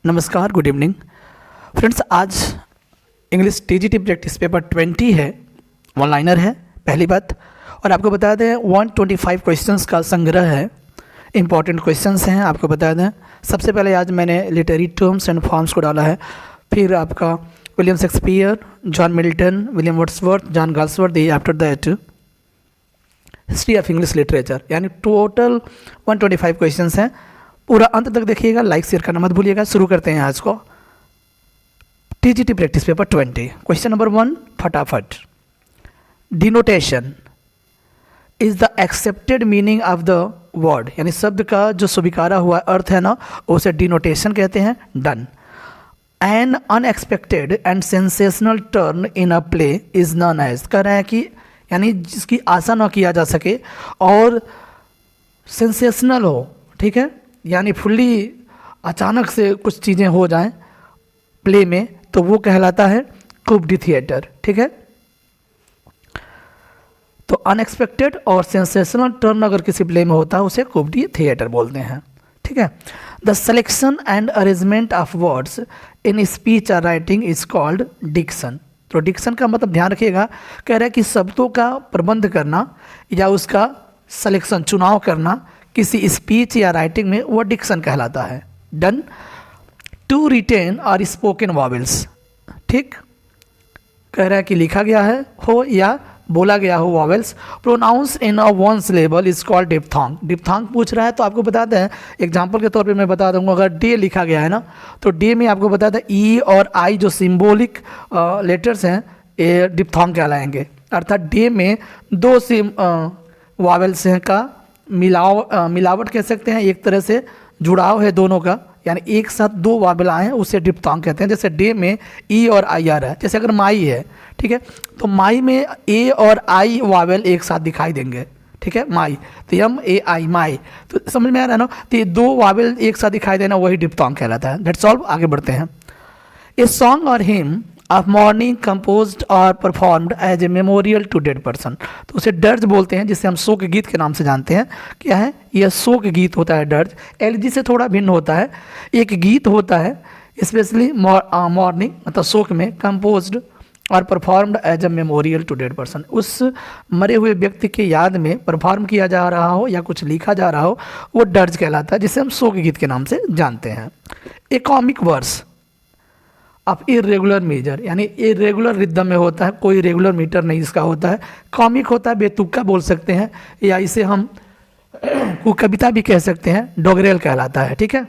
नमस्कार, good evening friends. आज English TGT practice paper 20 है, वन लाइनर है पहली बात। और आपको बता दें 125 क्वेश्चंस का संग्रह है, इंपॉर्टेंट क्वेश्चंस हैं। आपको बता दें सबसे पहले आज मैंने लिटरेरी टर्म्स एंड फॉर्म्स को डाला है, फिर आपका William Shakespeare, John Milton, William Wordsworth, John Galsworthy, after that history of English literature, यानी टोटल 125 क्वेश्चंस हैं। पूरा अंत तक देखिएगा, लाइक शेयर करना मत भूलिएगा। शुरू करते हैं आज को TGT practice paper 20। Question number 1 फटाफट। Denotation is the accepted meaning of the word, यानी शब्द का जो स्वीकारा हुआ अर्थ है ना, उसे डिनोटेशन कहते हैं। Done. An unexpected and sensational turn in a play is known as, कह रहे हैं कि यानी जिसकी आशा ना किया जा सके और सेंसेशनल हो, ठीक है, यानी फुल्ली अचानक से कुछ चीज़ें हो जाएं प्ले में, तो वो कहलाता है कूप डी थिएटर। ठीक है, तो अनएक्सपेक्टेड और सेंसेशनल टर्न अगर किसी प्ले में होता है उसे कूप डी थिएटर बोलते हैं। ठीक है। The selection and arrangement of words in speech और राइटिंग इज कॉल्ड डिक्शन। तो डिक्शन का मतलब ध्यान रखिएगा, कह रहा है कि शब्दों का प्रबंध करना या उसका सिलेक्शन चुनाव करना किसी स्पीच या राइटिंग में, वो डिक्शन कहलाता है। डन। टू रिटेन और स्पोकन वॉवेल्स, ठीक, कह रहा है कि लिखा गया है हो या बोला गया हो vowels, pronounce in a one syllable is called diphthong. Diphthong पूछ रहा है तो आपको बताते हैं, एग्जांपल के तौर पे मैं बता दूंगा। अगर डे लिखा गया है ना, तो डे में आपको बताते हैं ई और आई जो सिंबॉलिक लेटर्स हैं ये डिप्थोंग कहलाएंगे। अर्थात डे में दो वॉवेल्स हैं का मिलावट कह सकते हैं, एक तरह से जुड़ाव है दोनों का, यानी एक साथ दो वावेल आए हैं उसे डिप्थोंग कहते हैं। जैसे डे में ई और आई आ रहा है, जैसे अगर माई है, ठीक है, तो माई में ए और आई वावेल एक साथ दिखाई देंगे। ठीक है, माई तो एम ए आई माई, तो समझ में आ रहा है ना, तो ये दो वावेल एक साथ दिखाई देना वही डिप्थोंग कहलाता है। That's all. आगे बढ़ते हैं। ए सॉन्ग और हिम ऑफ मॉर्निंग कंपोज्ड और performed as a memorial to dead person, तो उसे डर्ज बोलते हैं, जिसे हम शोक गीत के नाम से जानते हैं। क्या है यह? शोक गीत होता है डर्ज। एलजी से थोड़ा भिन्न होता है, एक गीत होता है स्पेशली मॉर्निंग मतलब शोक में, कंपोज्ड और performed as a memorial to dead person, उस मरे हुए व्यक्ति के याद में परफॉर्म किया जा रहा हो या कुछ लिखा जा रहा हो, वो डर्ज कहलाता है, जिसे हम शोक गीत के नाम से जानते हैं। A comic verse of irregular measure, यानी इरेगुलर रिदम में होता है, कोई रेगुलर मीटर नहीं इसका होता है। कॉमिक होता है, बेतुका बोल सकते हैं, या इसे हम कविता भी कह सकते हैं, डोगरेल कहलाता है। ठीक है।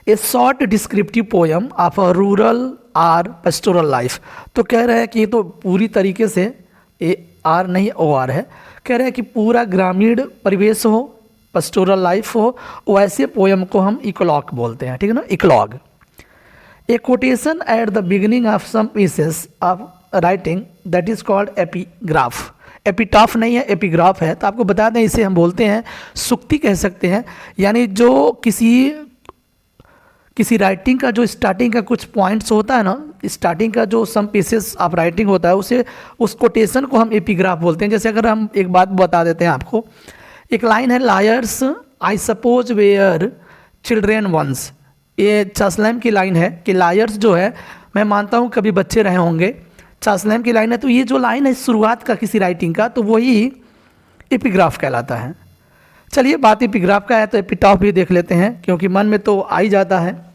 A short descriptive poem of a rural or pastoral life, तो कह रहे हैं कि ये तो पूरी तरीके से ए आर नहीं ओ आर है, कह रहे हैं कि पूरा ग्रामीण परिवेश हो, पेस्टोरल लाइफ हो, वैसे पोयम को हम इकोलॉग बोलते हैं। ठीक है ना, eclogue. A quotation at the beginning of some pieces of writing that is called epigraph. Epitaph नहीं है, एपिग्राफ है। तो आपको बता दें इसे हम बोलते हैं सुक्ति कह सकते हैं, यानी जो किसी राइटिंग का जो स्टार्टिंग का कुछ पॉइंट्स होता है ना, स्टार्टिंग का जो सम पीसेस ऑफ राइटिंग होता है, उसे उस कोटेशन को हम एपिग्राफ बोलते हैं। जैसे अगर हम एक बात बता देते हैं आपको, एक लाइन है, liars I suppose where children once, ये चासलैम की लाइन है कि लायर्स जो है, मैं मानता हूँ कभी बच्चे रहे होंगे, चासलैम की लाइन है। तो ये जो लाइन है शुरुआत का किसी राइटिंग का, तो वही एपिग्राफ कहलाता है। चलिए बात एपिग्राफ का है तो एपिटॉफ भी देख लेते हैं, क्योंकि मन में तो आ ही जाता है।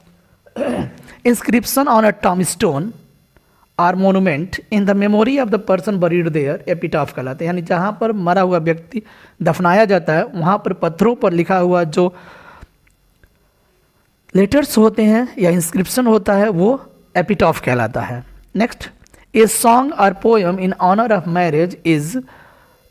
Inscription on a tombstone or monument in the memory of the person buried there, epitaph कहलाते हैं, यानी जहाँ पर मरा हुआ व्यक्ति दफनाया जाता है वहाँ पर पत्थरों पर लिखा हुआ जो लेटर्स होते हैं या इंस्क्रिप्शन होता है, वो एपिटॉफ कहलाता है। नेक्स्ट, ए सॉन्ग और poem in honour of marriage is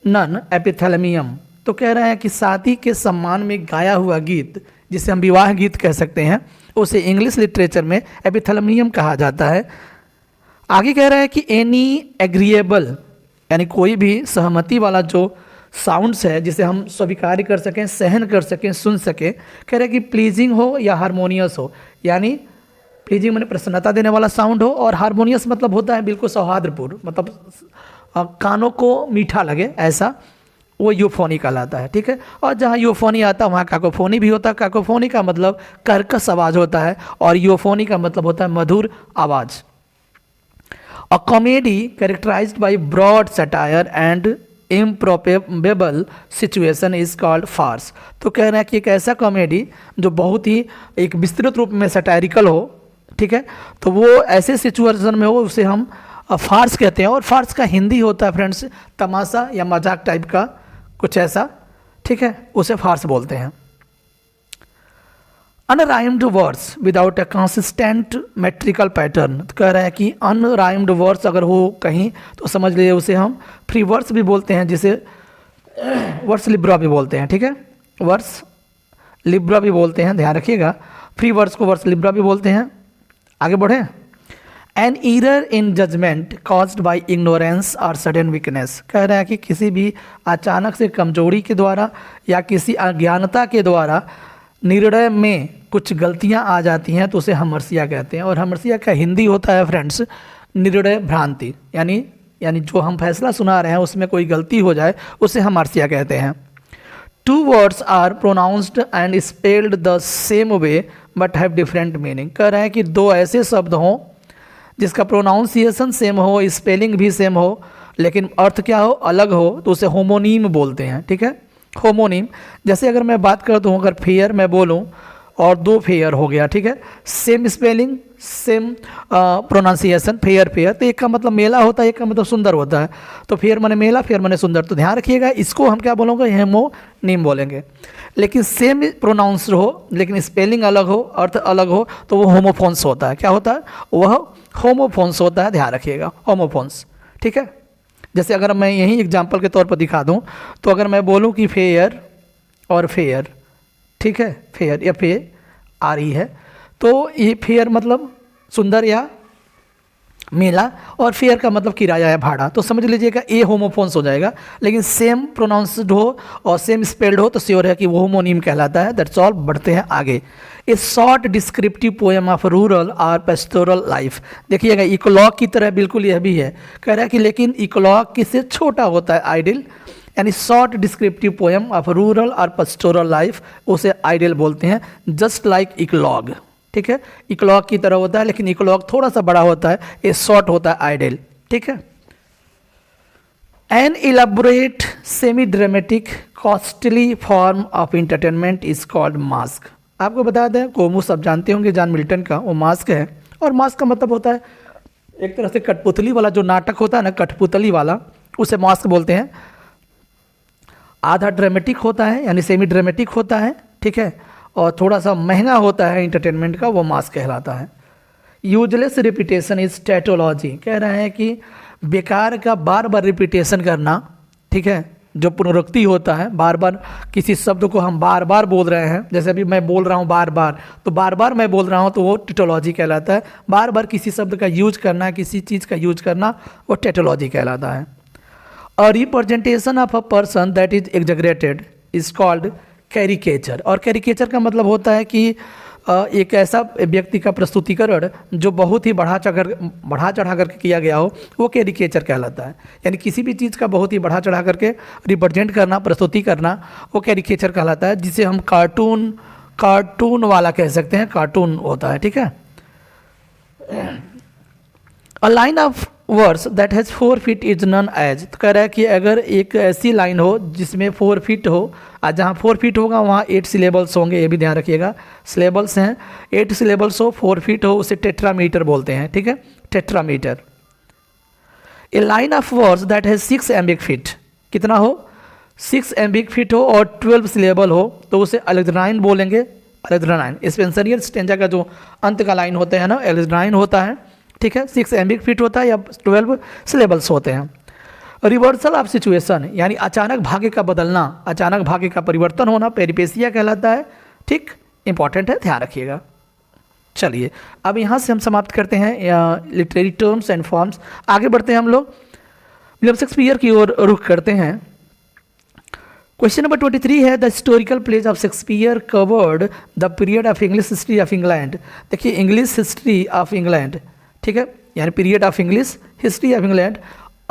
none epithalamium, तो कह रहे हैं कि शादी के सम्मान में गाया हुआ गीत, जिसे हम विवाह गीत कह सकते हैं, उसे इंग्लिश लिटरेचर में एपिथैलेमियम कहा जाता है। आगे कह रहा है कि एनी एग्रीएबल, यानी कोई भी सहमति वाला जो साउंड्स है जिसे हम स्वीकार कर सकें, सहन कर सकें, सुन सकें, कह रहे हैं कि प्लीजिंग हो या हारमोनियस हो, यानी प्लीजिंग मैंने प्रसन्नता देने वाला साउंड हो, और हारमोनियस मतलब होता है बिल्कुल सौहार्दपूर्ण, मतलब कानों को मीठा लगे ऐसा, वो यूफोनी कहलाता है, ठीक है। और जहाँ यूफोनी आता है वहाँ काकोफोनी भी होता है। काकोफोनी का मतलब कर्कश आवाज़ होता है और यूफोनी का मतलब होता है मधुर आवाज़। A comedy characterized by broad satire and improbable situation is called farce. तो कह रहे हैं कि एक ऐसा कॉमेडी जो बहुत ही एक विस्तृत रूप में सटायरिकल हो, ठीक है, तो वो ऐसे सिचुएशन में हो उसे हम फार्स कहते हैं। और फार्स का हिंदी होता है फ्रेंड्स तमाशा या मजाक टाइप का कुछ ऐसा, ठीक है, उसे फार्स बोलते हैं। Unrhymed words without a consistent metrical pattern, तो कह रहा है कि अनराइम्ड वर्ड्स अगर हो कहीं तो समझ लीजिए उसे हम फ्री वर्ड्स भी बोलते हैं, जिसे वर्ड्स लिब्रा भी बोलते हैं, ठीक है, वर्ड्स लिब्रा भी बोलते हैं, ध्यान रखिएगा। फ्री वर्ड्स को वर्ड्स लिब्रा भी बोलते हैं। आगे बढ़े। An error in judgement caused by ignorance और सडन वीकनेस, कह रहा है कि किसी भी अचानक से कमजोरी के द्वारा या किसी अज्ञानता के द्वारा निर्णय में कुछ गलतियां आ जाती हैं तो उसे हमर्सिया कहते हैं। और हमर्सिया का हिंदी होता है फ्रेंड्स निर्णय भ्रांति, यानी जो हम फैसला सुना रहे हैं उसमें कोई गलती हो जाए उसे हमर्सिया कहते हैं। Two words are pronounced and spelled the same way but have different meaning, कह रहे हैं कि दो ऐसे शब्द हों जिसका प्रोनाउंसिएशन सेम हो, स्पेलिंग भी सेम हो, लेकिन अर्थ क्या हो, अलग हो, तो उसे होमोनीम बोलते हैं, ठीक है, होमोनीम। जैसे अगर मैं बात करता हूँ, अगर फेयर मैं बोलूँ और दो फेयर हो गया, ठीक है, same spelling same pronunciation, fair fair, तो एक का मतलब मेला होता है, एक का मतलब सुंदर होता है। तो फेयर माने मेला, फेयर माने सुंदर, तो ध्यान रखिएगा इसको हम क्या बोलेंगे, हेमोनीम बोलेंगे। लेकिन सेम प्रोनाउंस हो लेकिन स्पेलिंग अलग हो, अर्थ अलग हो, तो वो होमोफोन्स होता है। क्या होता है, वह होमोफोन्स होता है, ध्यान रखिएगा, होमोफोन्स, ठीक है। जैसे अगर मैं यही एग्जाम्पल के तौर पर दिखा दूं, तो अगर मैं बोलूं कि फेयर और फेयर, ठीक है, फेयर या फे आ रही है, तो ये फेयर मतलब सुंदर या मेला, और फेयर का मतलब किराया या भाड़ा, तो समझ लीजिएगा ए होमोफोन्स हो जाएगा। लेकिन सेम प्रोनाउंस्ड हो और सेम स्पेल्ड हो तो श्योर है कि वो होमोनीम कहलाता है। That's all. बढ़ते हैं आगे। ए short descriptive poem of rural और पेस्टोरल लाइफ, देखिएगा इकोलॉग की तरह बिल्कुल यह भी है, कह रहा है कि लेकिन इकोलॉग किससे छोटा होता है, आइडियल, यानी short descriptive poem of rural और पेस्टोरल लाइफ उसे आइडियल बोलते हैं, जस्ट लाइक इकोलॉग, ठीक है, इकोलॉग की तरह होता है लेकिन इकोलॉग थोड़ा सा बड़ा होता है, ये शॉर्ट होता है, आइडियल, ठीक है। An elaborate semi dramatic costly form of entertainment is called masque. आपको बता दें, कोमूस आप जानते होंगे जॉन मिल्टन का, वो मास्क है। और मास्क का मतलब होता है एक तरह से कठपुतली वाला जो नाटक होता है ना, कठपुतली वाला, उसे मास्क बोलते हैं। आधा ड्रामेटिक होता है यानी सेमी ड्रामेटिक होता है, ठीक है, और थोड़ा सा महंगा होता है इंटरटेनमेंट का, वो मास्क कहलाता है। यूजलेस रिपीटेशन इज टैटोलॉजी, कह रहे हैं कि बेकार का बार बार रिपीटेशन करना, ठीक है, जो पुनरुक्ति होता है, बार बार किसी शब्द को हम बार बार बोल रहे हैं, जैसे अभी मैं बोल रहा हूँ बार बार, तो बार बार मैं बोल रहा हूँ तो वो टैटोलॉजी कहलाता है। बार बार किसी शब्द का यूज करना, किसी चीज़ का यूज करना, वो टैटोलॉजी कहलाता है। A representation of a person that is exaggerated is called caricature. और कैरिकेचर का मतलब होता है कि एक ऐसा व्यक्ति का प्रस्तुतिकरण जो बहुत ही बढ़ा चढ़ा करके किया गया हो, वो कैरिकेचर कहलाता है। यानी किसी भी चीज़ का बहुत ही बढ़ा चढ़ा करके रिप्रेजेंट करना, प्रस्तुति करना, वो कैरिकेचर कहलाता है, जिसे हम कार्टून वाला कह सकते हैं, कार्टून होता है, ठीक है। A line of words that has 4 feet is known as, तो कह रहा है कि अगर एक ऐसी लाइन हो जिसमें 4 फीट हो, और जहाँ 4 फीट होगा वहाँ 8 सिलेबल्स होंगे, ये भी ध्यान रखिएगा, सिलेबल्स हैं 8 सिलेबल्स हो, 4 फीट हो, उसे टेट्रामीटर बोलते हैं, ठीक है, tetrameter. A line of words that has 6 iambic feet, कितना हो, 6 एम्बिक फीट हो और 12 सिलेबल हो तो उसे अलेक्जेंड्राइन बोलेंगे, अलेक्जेंड्राइन। स्पेंसरियल स्टेंजा का जो अंत का लाइन होता है ना, अलेक्जेंड्राइन होता है, ठीक है, 6 एम्बिक फीट होता है या 12 सिलेबल्स होते हैं। रिवर्सल ऑफ सिचुएशन यानी अचानक भाग्य का बदलना, अचानक भाग्य का परिवर्तन होना, पेरिपेसिया कहलाता है, ठीक, इंपॉर्टेंट है, ध्यान रखिएगा। चलिए अब यहाँ से हम समाप्त करते हैं लिटरेरी टर्म्स एंड फॉर्म्स। आगे बढ़ते हैं हम लोग, विलियम शेक्सपियर की ओर रुख करते हैं। क्वेश्चन नंबर 23 है, the historical plays of Shakespeare covered the period of English history of England. देखिए इंग्लिश हिस्ट्री ऑफ इंग्लैंड, ठीक है, यानी period of English history of England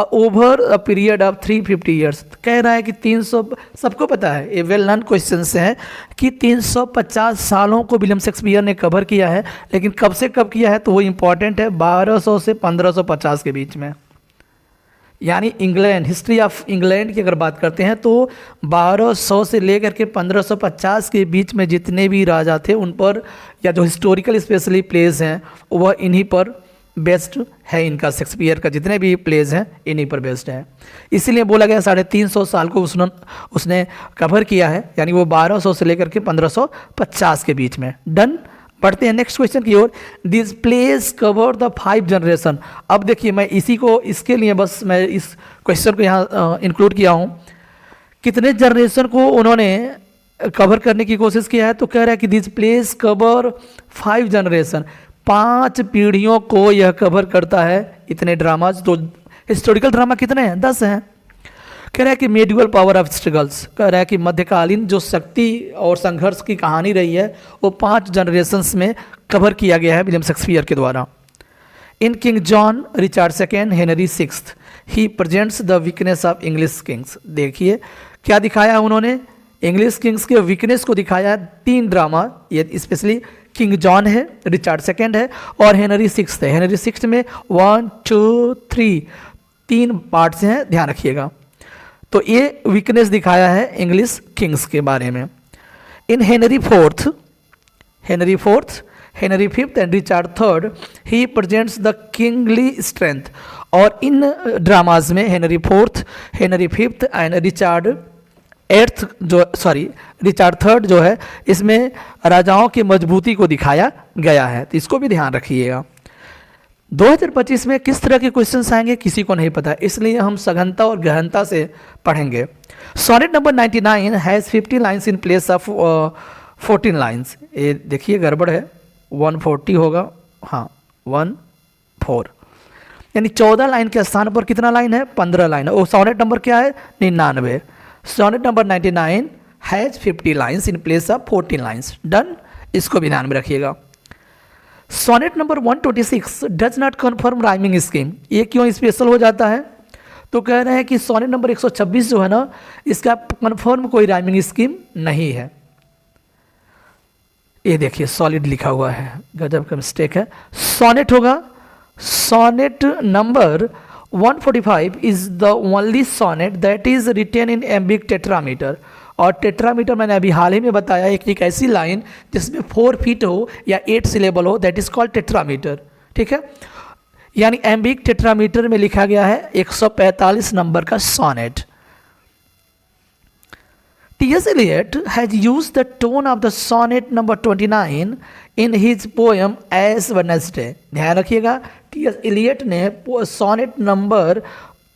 over a period of 350 years. कह रहा है कि 300, सबको पता है, ये वेल नॉन क्वेश्चन है कि 350 सालों को विलियम शेक्सपियर ने कवर किया है, लेकिन कब से कब किया है तो वो इम्पॉर्टेंट है, 1200 से 1550 के बीच में। यानी इंग्लैंड, हिस्ट्री ऑफ इंग्लैंड की अगर बात करते हैं तो 1200 से लेकर के 1550 के बीच में जितने भी राजा थे उन पर, या जो हिस्टोरिकल स्पेशली प्लेस हैं वह इन्हीं पर बेस्ड है। इनका शेक्सपियर का जितने भी प्लेस हैं इन्हीं पर बेस्ड है, इसीलिए बोला गया 350 साल को उसने कवर किया है, यानी वो 1200 से लेकर के 1550 के बीच में। डन। पढ़ते हैं नेक्स्ट क्वेश्चन की ओर। This place cover the 5 generation. अब देखिए मैं इसी को, इसके लिए बस मैं इस क्वेश्चन को यहाँ इंक्लूड किया हूँ। कितने जनरेशन को उन्होंने कवर करने की कोशिश किया है, तो कह रहा है कि दिस प्लेस कवर 5 जनरेशन, 5 पीढ़ियों को यह कवर करता है। इतने ड्रामाज, तो हिस्टोरिकल ड्रामा कितने हैं? 10 हैं। कह रहा है कि मेडिवल पावर ऑफ स्ट्रगल्स, कह रहा है कि मध्यकालीन जो शक्ति और संघर्ष की कहानी रही है वो 5 जनरेशन्स में कवर किया गया है विलियम शेक्सपियर के द्वारा। In King John Richard Second Henry Sixth he presents the weakness of English kings. देखिए क्या दिखाया है उन्होंने, इंग्लिश किंग्स के वीकनेस को दिखाया है। 3 ड्रामा, ये स्पेशली किंग जॉन है, रिचर्ड सेकेंड है और हेनरी सिक्स्थ है। हेनरी सिक्स्थ में 1, 2, 3 पार्ट्स हैं, ध्यान रखिएगा। तो ये वीकनेस दिखाया है इंग्लिश किंग्स के बारे में। In Henry Fourth, Henry Fifth and Richard Third he presents the kingly strength. और इन ड्रामाज में Henry Fourth, Henry Fifth and Richard Third जो है, इसमें राजाओं की मजबूती को दिखाया गया है, तो इसको भी ध्यान रखिएगा। 2025 में किस तरह के क्वेश्चंस आएंगे किसी को नहीं पता, इसलिए हम सघनता और गहनता से पढ़ेंगे। Sonnet number 99 has 50 lines in place of 14 lines. ये देखिए गड़बड़ है, 140 होगा, हाँ 14, यानी 14 लाइन के स्थान पर कितना लाइन है? 15 लाइन है। वो सोनेट नंबर क्या है? 99। Sonnet number 99 has 50 lines in place of 14 lines. Done, इसको भी ध्यान में रखिएगा। Sonnet number 126 does not confirm rhyming scheme. ये क्यों स्पेशल हो जाता है? तो कह रहे हैं कि सोनेट नंबर 126 जो है ना, इसका कन्फर्म कोई राइमिंग स्कीम नहीं है। ये देखिए सॉलिड लिखा हुआ है, गजब का मिस्टेक है। सोनेट होगा, sonnet number 145 is the only sonnet that is written in iambic tetrameter. और टेट्रामीटर मैंने अभी हाल ही में बताया, एक ऐसी लाइन जिसमें 4 फीट हो या 8 सिलेबल हो, दैट इज कॉल्ड टेट्रामीटर। ठीक है, यानी एम्बिक टेट्रामीटर में लिखा गया है 145 नंबर का sonnet. T.S. Eliot has used the tone of the sonnet number 29 in his poem As Wednesday। ध्यान रखिएगा, T.S. Eliot ने सोनेट नंबर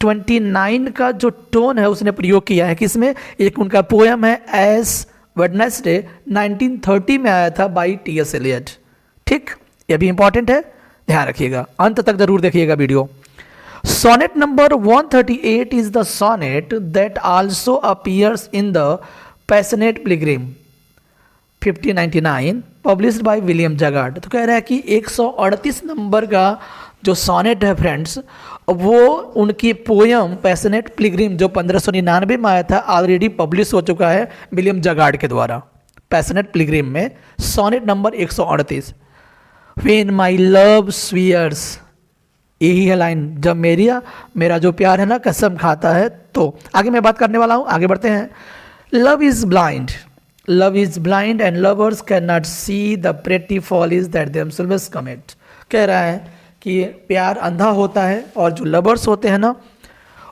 29 का जो टोन है उसने प्रयोग किया है किसमें? एक उनका पोएम है एज वेडनेसडे, 1930 में आया था बाई T.S. Eliot। ठीक, ये भी इंपॉर्टेंट है, ध्यान रखिएगा, अंत तक जरूर देखिएगा video. Sonnet number 138 is the sonnet that also appears in the Passionate Pilgrim 1599 published by William Jaggard। तो कह रहा है कि 138 नंबर का जो सोनेट है फ्रेंड्स, वो उनकी पोयम पैशनेट पिलग्रिम जो 1599 में आया था, ऑलरेडी पब्लिश हो चुका है विलियम जगार्ड के द्वारा। पैशनेट पिलग्रिम में sonnet number 138, when my love swears, यही है लाइन, जब मेरा जो प्यार है ना कसम खाता है। तो आगे मैं बात करने वाला हूँ, आगे बढ़ते हैं। Love is blind and lovers can not see the pretty follies that themselves commit. कह रहा है कि प्यार अंधा होता है और जो लवर्स होते हैं ना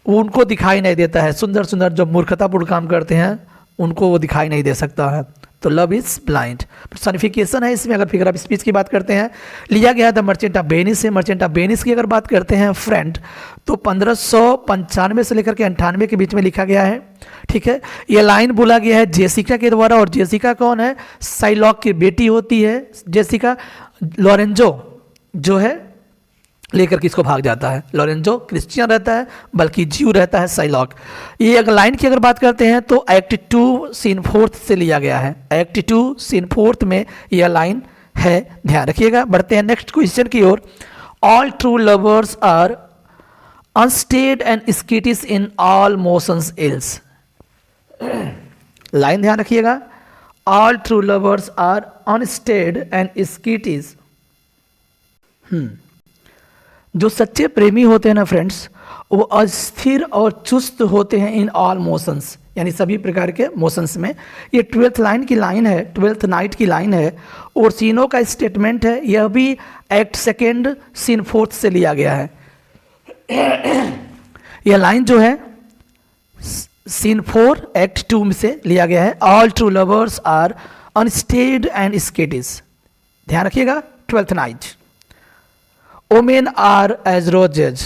उनको दिखाई नहीं देता है, सुंदर सुंदर जो मूर्खतापूर्ण काम करते हैं उनको वो दिखाई नहीं दे सकता है। तो लव इज़ ब्लाइंड पर्सनिफिकेशन है इसमें। अगर फिगर ऑफ स्पीच की बात करते हैं, लिया गया द मर्चेंट ऑफ वेनिस से। मर्चेंट ऑफ वेनिस की अगर बात करते हैं फ्रेंड, तो 1595 से लेकर के 98 के बीच में लिखा गया है। ठीक है, ये लाइन बोला गया है जेसिका के द्वारा, और जेसिका कौन है? साइलॉक की बेटी होती है जेसिका। लॉरेंजो जो है लेकर के इसको भाग जाता है। लॉरेंजो क्रिश्चियन रहता है, बल्कि ज्यू रहता है साइलॉक। ये अगर लाइन की अगर बात करते हैं तो एक्ट 2 सीन 4 से लिया गया है। एक्ट 2 सीन 4 में यह लाइन है, ध्यान रखिएगा। बढ़ते हैं नेक्स्ट क्वेश्चन की ओर। All true lovers are unstaid and skittish in all motions else. Line ध्यान रखिएगा, all true lovers are unstaid and skittish. जो सच्चे प्रेमी होते हैं ना फ्रेंड्स, वो अस्थिर और चुस्त होते हैं इन ऑल मोशंस, यानी सभी प्रकार के मोशंस में। ये 12th लाइन की लाइन है, 12th नाइट की लाइन है, और सीनों का स्टेटमेंट है। यह भी एक्ट 2 सीन 4 से लिया गया है। यह लाइन जो है सीन 4 एक्ट 2 में से लिया गया है। All true lovers are unstaid and skittish. ध्यान रखिएगा, 12th night. Women are as roses.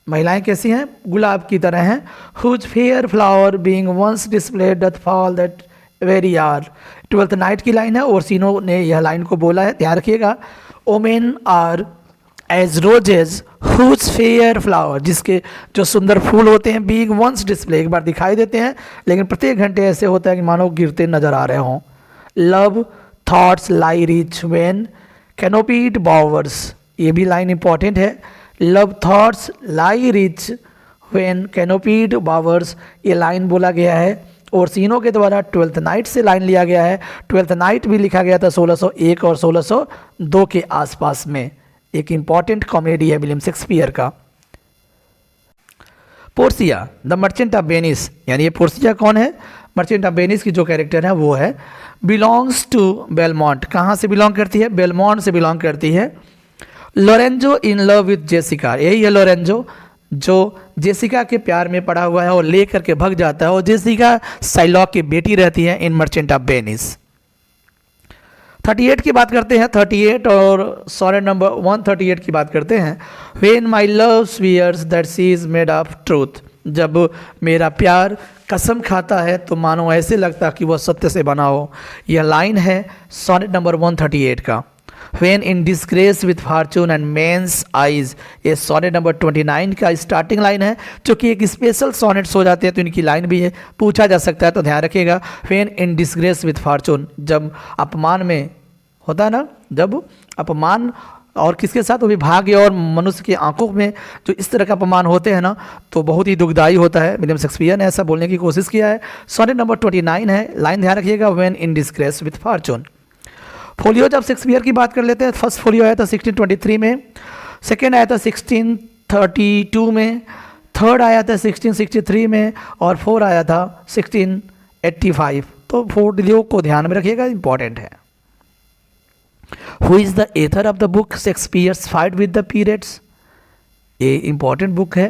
महिलाएं कैसी हैं? गुलाब की तरह हैं। Whose fair flower being once displayed doth fall that very hour. 12th night की लाइन है और सीनों ने यह लाइन को बोला है। ध्यान रखिएगा, women are as roses whose fair flower, जिसके जो सुंदर फूल होते हैं, बीइंग वंस डिस्प्ले, एक बार दिखाई देते हैं लेकिन प्रत्येक घंटे ऐसे होता है कि मानो गिरते नजर आ रहे हों। Love thoughts lie rich when canopied bowers. ये भी लाइन इंपॉर्टेंट है। Love thoughts lie rich when canopied bowers, ये लाइन बोला गया है और सीनों के द्वारा 12th नाइट से लाइन लिया गया है। 12th नाइट भी लिखा गया था 1601 और 1602 के आसपास में। एक इंपॉर्टेंट कॉमेडी है विलियम शेक्सपियर का। Portia the merchant of Venice, यानी ये पोर्सिया कौन है? मर्चेंट ऑफ वेनिस की जो कैरेक्टर है वो है। बिलोंग्स टू बेलमोंट, कहाँ से बिलोंग करती है? बेलमोंट से बिलोंग करती है। Lorenzo in love with Jessica, यही है लोरेंजो जो जेसिका के प्यार में पड़ा हुआ है और लेकर के भग जाता है, और जेसिका साइलॉक की बेटी रहती है इन मर्चेंट ऑफ वेनिस। 38 की बात करते हैं, 38 और सोनेट नंबर 138 की बात करते हैं। When my love swears that she is made of truth, जब मेरा प्यार कसम खाता है तो मानो ऐसे लगता कि वह सत्य से बना हो। यह लाइन है सोनेट नंबर 138 का। When in disgrace with fortune and men's eyes, ये सोनेट नंबर 29 का स्टार्टिंग लाइन है, जो कि एक स्पेशल सोनेट्स हो जाते हैं तो इनकी लाइन भी है, पूछा जा सकता है तो ध्यान रखिएगा। When in disgrace with fortune, जब अपमान में होता है ना, जब अपमान और किसके साथ, वो भी भाग्य और मनुष्य की आंखों में जो इस तरह का अपमान होते हैं ना, तो बहुत ही दुखदायी होता है। विलियम शेक्सपियर ने ऐसा बोलने की कोशिश किया है। सोनेट नंबर 29 है, लाइन ध्यान रखिएगा, When in disgrace with fortune। Folios of Shakespeare की बात कर लेते हैं। फर्स्ट फोलियो आया था 1623 में, सेकेंड आया था 1632 में, थर्ड आया था 1663 में, और फोर आया था 1685। तो फोलियो को ध्यान में रखिएगा, इंपॉर्टेंट है। Who is the author of the book Shakespeare's fight with the periods, ये इंपॉर्टेंट बुक है।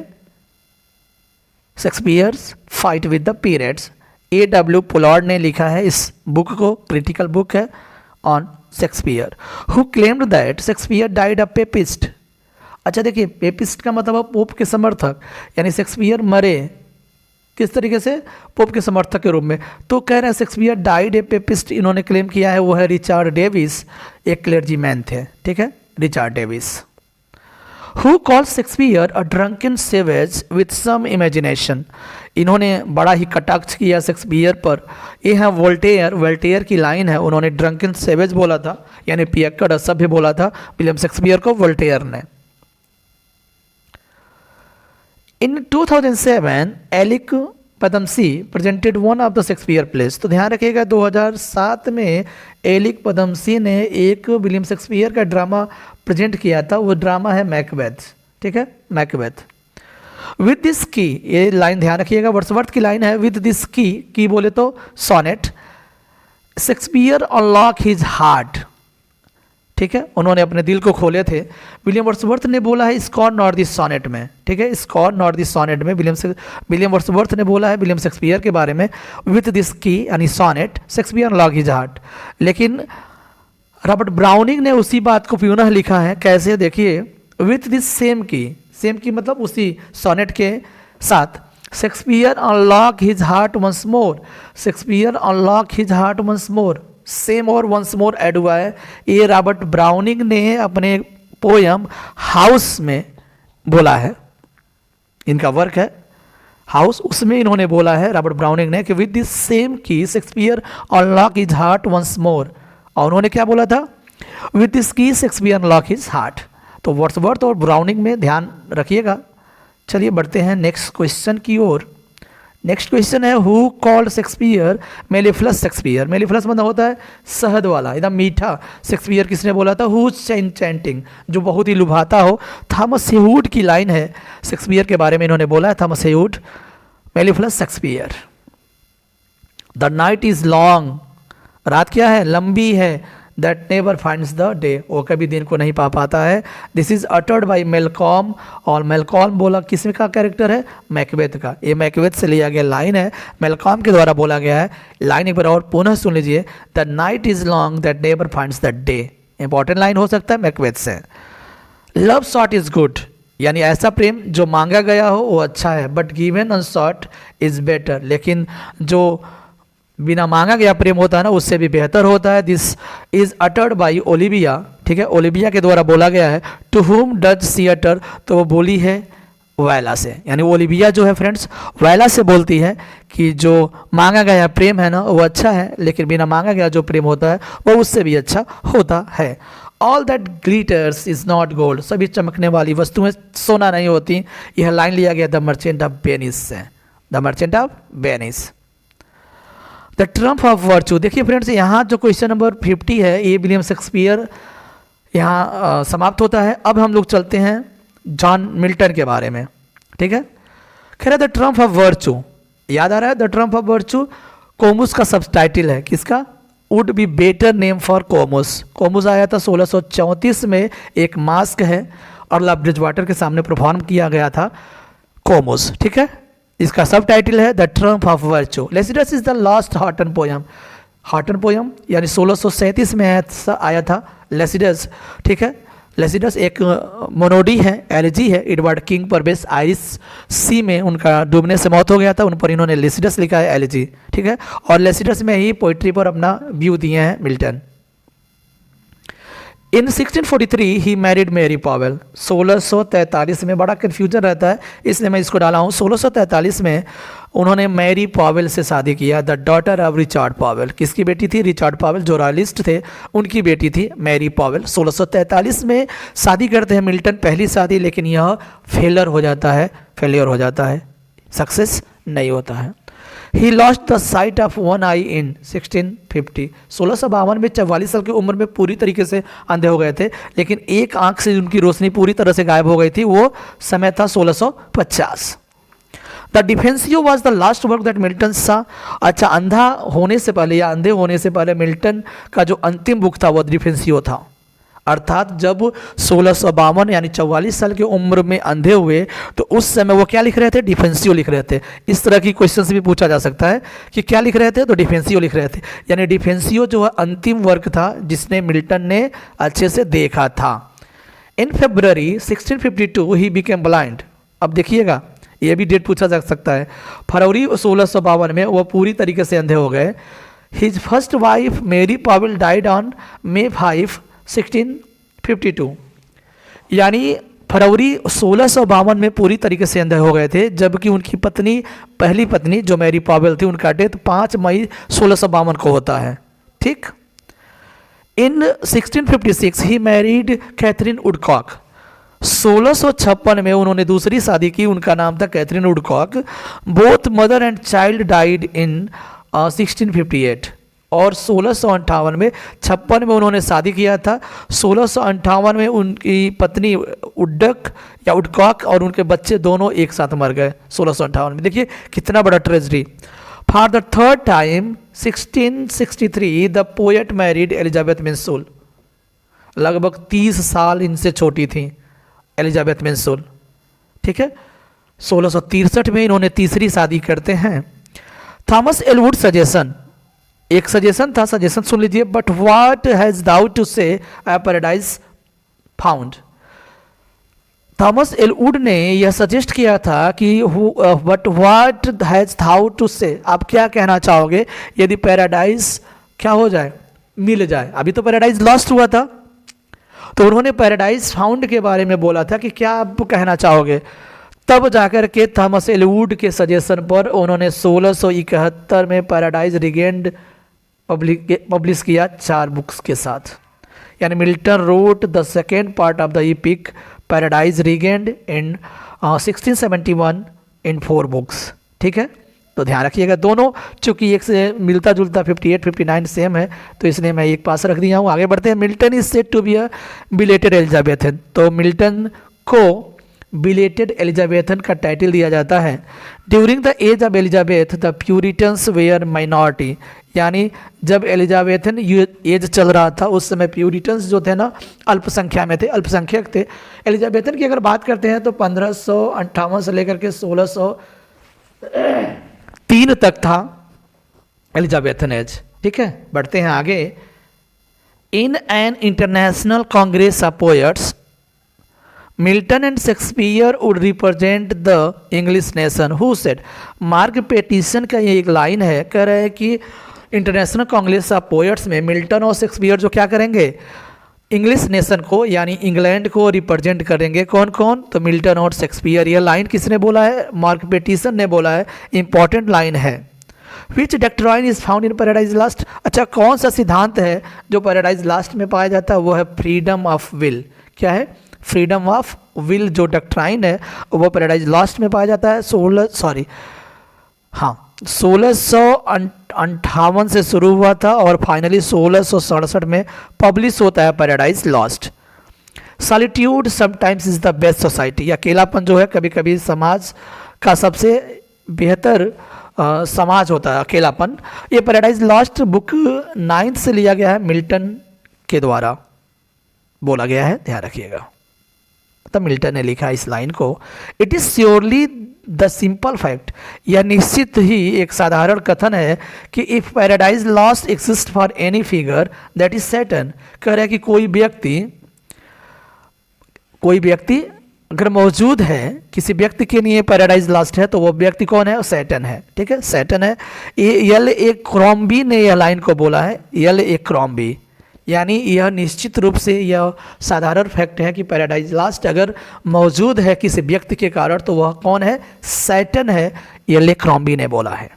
Shakespeare's fight with the periods, A.W. Pollard ने लिखा है इस बुक को, क्रिटिकल बुक है on Shakespeare. Who claimed that Shakespeare died a papist. अच्छा देखिए, पेपिस्ट का मतलब पोप के समर्थक, यानी शेक्सपियर मरे किस तरीके से? पोप के समर्थक के रूप में। तो कह रहे हैं शेक्सपियर डाइड ए पेपिस्ट, इन्होंने क्लेम किया है, वो है रिचार्ड डेविस, एक क्लेर्जीमैन थे, ठीक है, Richard Davies. Who call Shakespeare a drunken savage with some imagination, इन्होंने बड़ा ही कटाक्ष किया शेक्सपियर पर। ये है वोल्टेयर, वोल्टेयर की लाइन है, उन्होंने ड्रंकन सेवेज बोला था, यानी पियक्कड़ असभ्य बोला था विलियम शेक्सपियर को वोल्टेयर ने। In 2007 Alyque Padamsee presented one of the Shakespeare plays. तो ध्यान रखिएगा, 2007 में एलिक पद्मसी ने एक विलियम शेक्सपियर का ड्रामा प्रेजेंट किया था, वो ड्रामा है मैकबेथ, ठीक है, मैकबेथ। विद दिस की, ये लाइन ध्यान रखिएगा, वर्ड्सवर्थ की लाइन है। विद दिस की बोले तो sonnet, Shakespeare unlock his heart, ठीक है, उन्होंने अपने दिल को खोले थे। विलियम वर्ड्सवर्थ ने बोला है स्कॉट नॉट दिस सोनेट में, ठीक है, स्कॉट नॉट दिस सोनेट में विलियम वर्ड्सवर्थ ने बोला है विलियम शेक्सपियर के बारे में। विथ दिस की यानी sonnet Shakespeare unlock his heart. लेकिन रॉबर्ट ब्राउनिंग ने उसी बात को पुनः लिखा है, कैसे? देखिए, विथ दिस सेम की मतलब उसी सोनेट के साथ, Shakespeare unlock his heart once more, Shakespeare unlock his heart once more, same और वंस मोर ऐड हुआ है। ये रॉबर्ट ब्राउनिंग ने अपने पोयम हाउस में बोला है, इनका वर्क है हाउस, उसमें इन्होंने बोला है रॉबर्ट ब्राउनिंग ने कि with this same key Shakespeare unlock his heart once more. और उन्होंने क्या बोला था? With this key Shakespeare unlock his heart. तो वर्ड्सवर्थ और ब्राउनिंग में ध्यान रखिएगा, चलिए बढ़ते हैं नेक्स्ट क्वेश्चन की ओर। नेक्स्ट क्वेश्चन है who called Shakespeare mellifluous Shakespeare. Mellifluous मतलब होता है शहद वाला, एकदम मीठा। शेक्सपियर किसने बोला था? हु एन्चेंटिंग, जो बहुत ही लुभाता हो। थॉमस हेवुड की लाइन है शेक्सपियर के बारे में, इन्होंने बोला है Thomas Heywood mellifluous Shakespeare. The night is long, रात क्या है? लंबी है। That never finds the day, वो कभी दिन को नहीं पा पाता है। This is uttered by Malcolm, और मेलकॉम बोला किसमें का कैरेक्टर है? मैकबेथ का। ये मैकबेथ से लिया गया लाइन है, मेलकॉम के द्वारा बोला गया है। लाइन एक बार और पुनः सुन लीजिए। The night is long that never finds the day, important line हो सकता है मैकबेथ से। लव शॉट इज गुड, यानी ऐसा प्रेम जो मांगा गया हो वो अच्छा है, बट गिवन अनशॉट इज बेटर, लेकिन जो बिना मांगा गया प्रेम होता है ना उससे भी बेहतर होता है। This is uttered by Olivia, ठीक है, ओलिविया के द्वारा बोला गया है। टू हुम डज सी अटर, तो वो बोली है वैला से, यानी ओलिविया जो है फ्रेंड्स वैला से बोलती है कि जो मांगा गया प्रेम है ना वो अच्छा है, लेकिन बिना मांगा गया जो प्रेम होता है वो उससे भी अच्छा होता है। All that glitters is not gold, सभी चमकने वाली वस्तुएं सोना नहीं होती। यह लाइन लिया गया द मर्चेंट ऑफ वेनिस से, the merchant of Venice. The triumph of virtue, देखिए फ्रेंड्स यहाँ जो क्वेश्चन नंबर 50 है ये विलियम शेक्सपियर यहाँ समाप्त होता है। अब हम लोग चलते हैं जॉन मिल्टन के बारे में, ठीक है। कह रहे द ट्रम्प ऑफ वर्चू, याद आ रहा है? The triumph of virtue Comus का सबटाइटल है, किसका? Would be better name for Comus. Comus आया था 1634 में, एक मास्क है और ला ब्रिजवाटर के सामने परफॉर्म किया गया था कोमुस, ठीक है। इसका सब टाइटल है the triumph of virtue. Lycidas is the last Horton poem, Horton poem यानी 1637 में आया था लेसिडस, ठीक है। लेसिडस एक मोनोडी है, एलिजी है, एडवर्ड किंग पर बेस, आयरिश सी में उनका डूबने से मौत हो गया था, उन पर इन्होंने लेसिडस लिखा है, एलिजी, ठीक है। और लेसिडस में ही पोइट्री पर अपना व्यू दिए हैं Milton. In 1643 he married Mary Powell. 1643 में, बड़ा कन्फ्यूजन रहता है इसलिए मैं इसको डाला हूँ। 1643 में उन्होंने मैरी पॉवेल से शादी किया, the daughter of Richard Powell. किसकी बेटी थी? रिचर्ड पॉवेल जो रॉयलिस्ट थे उनकी बेटी थी मैरी पॉवेल। 1643 में शादी करते हैं मिल्टन, पहली शादी, लेकिन यह फेलियर हो जाता है, सक्सेस नहीं होता है। He lost the sight of one eye in 1650। 1652 में 44 साल की उम्र में पूरी तरीके से अंधे हो गए थे, लेकिन एक आंख से उनकी रोशनी पूरी तरह से गायब हो गई थी, वो समय था 1650। The Defensio was the last work that Milton saw. अच्छा, अंधा होने से पहले या अंधे होने से पहले मिल्टन का जो अंतिम बुक था वो डिफेंसियो था। अर्थात जब 1652 यानी 44 साल की उम्र में अंधे हुए तो उस समय वो क्या लिख रहे थे? डिफेंसियो लिख रहे थे। इस तरह की क्वेश्चन भी पूछा जा सकता है कि क्या लिख रहे थे, तो डिफेंसियो लिख रहे थे। यानी डिफेंसियो जो है अंतिम वर्क था जिसने मिल्टन ने अच्छे से देखा था। इन February 1652 ही बिकेम ब्लाइंड। अब देखिएगा ये भी डेट पूछा जा सकता है। फरवरी 1652 में वो पूरी तरीके से अंधे हो गए। हिज फर्स्ट वाइफ मेरी पॉवेल डाइड ऑन May 5, 1652, यानी फरवरी 1652 में पूरी तरीके से अंधे हो गए थे, जबकि उनकी पहली पत्नी जो मैरी पॉवेल थी उनका डेथ 5 मई 1652 को होता है, ठीक। In 1656 he married Catherine Woodcock. 1656 में उन्होंने दूसरी शादी की, उनका नाम था Catherine Woodcock. Both mother and child died in 1658। और 1658 में 56 में उन्होंने शादी किया था। 1658 में उनकी पत्नी वुडकॉक और उनके बच्चे दोनों एक साथ मर गए 1658 में। देखिए कितना बड़ा tragedy. For the third time 1663 the poet married Elizabeth Minshull. लगभग 30 साल इनसे छोटी थी एलिजाबेथ मिंसूल, ठीक है। 1663 में इन्होंने तीसरी शादी करते हैं। थॉमस एलवुड सजेशन, एक सजेशन था, सजेशन सुन लीजिए। But what has thou to say a paradise found. Thomas Ellwood ने यह सजेस्ट किया था कि but what has thou to say, आप क्या कहना चाहोगे यदि पैराडाइज क्या हो जाए, मिल जाए। अभी तो पैराडाइज लॉस्ट हुआ था, तो उन्होंने पैराडाइज फाउंड के बारे में बोला था कि क्या आप कहना चाहोगे। तब जाकर के थॉमस एलवुड के सजेशन पर उन्होंने 1671 में पैराडाइज रिगेंड पब्लिश किया 4 बुक्स के साथ। यानी Milton wrote the second part of the epic paradise regained in 1671 in 4 books. ठीक है, तो ध्यान रखिएगा दोनों, चूंकि एक से मिलता जुलता 58 59 सेम है, तो इसलिए मैं एक पास रख दिया हूँ। आगे बढ़ते हैं। Milton is said to be a belated Elizabethan. तो मिल्टन को बिलेटेड एलिजाबेथन का टाइटल दिया जाता है। During the age of Elizabeth the Puritans were minority, यानी जब एलिजाबेथन एज चल रहा था उस समय प्यूरिटन्स जो थे ना अल्पसंख्या में थे, अल्पसंख्यक थे। एलिजाबेथन की अगर बात करते हैं तो 1558 से लेकर के 1603 तक था एलिजाबेथन एज। ठीक है, बढ़ते हैं आगे। In an international Congress of poets Milton and Shakespeare would represent the English nation who said. Mark petition का ये एक लाइन है, कह रहे हैं कि इंटरनेशनल कांग्रेस ऑफ पोएट्स में मिल्टन और शेक्सपियर जो क्या करेंगे, इंग्लिश नेशन को यानी इंग्लैंड को रिप्रेजेंट करेंगे। कौन कौन? तो मिल्टन और शेक्सपियर। यह लाइन किसने बोला है? मार्क पेटिसन ने बोला है। इंपॉर्टेंट लाइन है। Which doctrine is found in Paradise Lost. अच्छा, कौन सा सिद्धांत है जो पैराडाइज लास्ट में पाया जाता है? वो है फ्रीडम ऑफ विल। क्या है? फ्रीडम ऑफ विल जो डॉक्ट्राइन है वो पैराडाइज लास्ट में पाया जाता है। 1658 से शुरू हुआ था और फाइनली 1667 में पब्लिश होता है paradise lost. Solitude sometimes is the best society. अकेलापन जो है कभी कभी समाज का सबसे बेहतर समाज होता है, अकेलापन। ये पैराडाइज लॉस्ट बुक 9th से लिया गया है, मिल्टन के द्वारा बोला गया है, ध्यान रखिएगा। तब मिल्टन ने लिखा इस लाइन को। It is surely the simple fact, यह निश्चित ही एक साधारण कथन है कि if paradise lost exist for any figure that is Saturn. कह रहा है कि कोई व्यक्ति अगर मौजूद है, किसी व्यक्ति के लिए पैराडाइज लॉस्ट है, तो वो व्यक्ति कौन है? सैटर्न है। ठीक है, सैटर्न है। यल ए क्रॉम्बी ने यह लाइन को बोला है, यल ए क्रॉम्बी। यानी यह निश्चित रूप से यह साधारण फैक्ट है कि पैराडाइज लॉस्ट अगर मौजूद है किसी व्यक्ति के कारण, तो वह कौन है? सैटर्न है। यह ले क्रॉम्बी ने बोला है।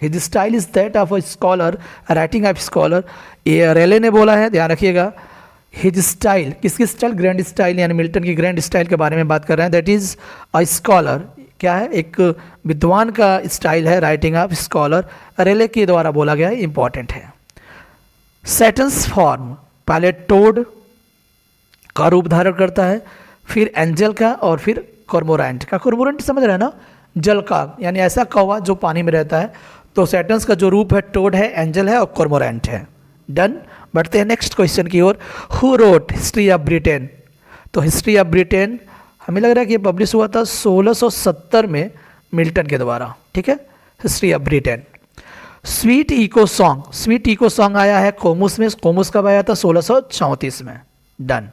His style is that of a scholar writing of scholar. ये रेले ने बोला है, ध्यान रखिएगा। हिज स्टाइल, किसकी स्टाइल? ग्रैंड स्टाइल, यानी मिल्टन की ग्रैंड स्टाइल के बारे में बात कर रहे हैं। दैट इज अ स्कॉलर, क्या है? एक विद्वान का स्टाइल है, राइटिंग ऑफ स्कॉलर। रेले के द्वारा बोला गया है, इंपॉर्टेंट है। सैटन्स फॉर्म पहले टोड का रूप धारण करता है, फिर एंजल का और फिर कॉर्मोरेंट का। कॉर्मोरेंट समझ रहे हैं ना? जल का, यानी ऐसा कौवा जो पानी में रहता है। तो सैटन्स का जो रूप है टोड है, एंजल है और कॉर्मोरेंट है। डन। बढ़ते हैं नेक्स्ट क्वेश्चन की ओर। Who wrote History of Britain. तो हिस्ट्री ऑफ ब्रिटेन हमें लग रहा है कि ये पब्लिश हुआ था 1670 में मिल्टन के द्वारा। ठीक है, history of Britain. Sweet echo song, sweet echo song आया है कोमुस में। कोमुस कब आया था? 1634 में। Done.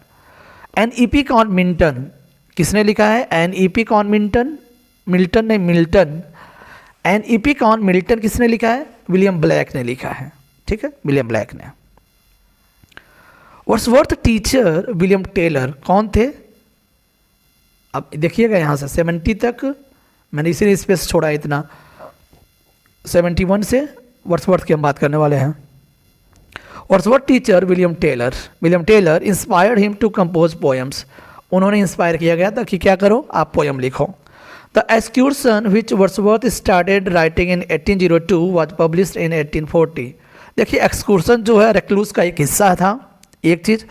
An epic on Milton, किसने लिखा है? An epic on Milton, Milton ने, Milton. An epic on Milton किसने लिखा है? विलियम ब्लैक ने लिखा है। ठीक है, विलियम ब्लैक ने। वर्ड्सवर्थ टीचर विलियम टेलर कौन थे? अब देखिएगा यहाँ से 70 तक, मैंने इसीलिए स्पेस छोड़ा इतना। 71 से वर्ड्सवर्थ की हम बात करने वाले हैं। Wordsworth teacher William Taylor. William Taylor inspired him to compose poems. उन्होंने इंस्पायर किया गया था कि क्या करो, आप पोएम लिखो। The Excursion which Wordsworth started writing in 1802 was published in 1840। देखिए, एक्सक्यूर्सन जो है रेक्लूस का एक हिस्सा था। एक चीज़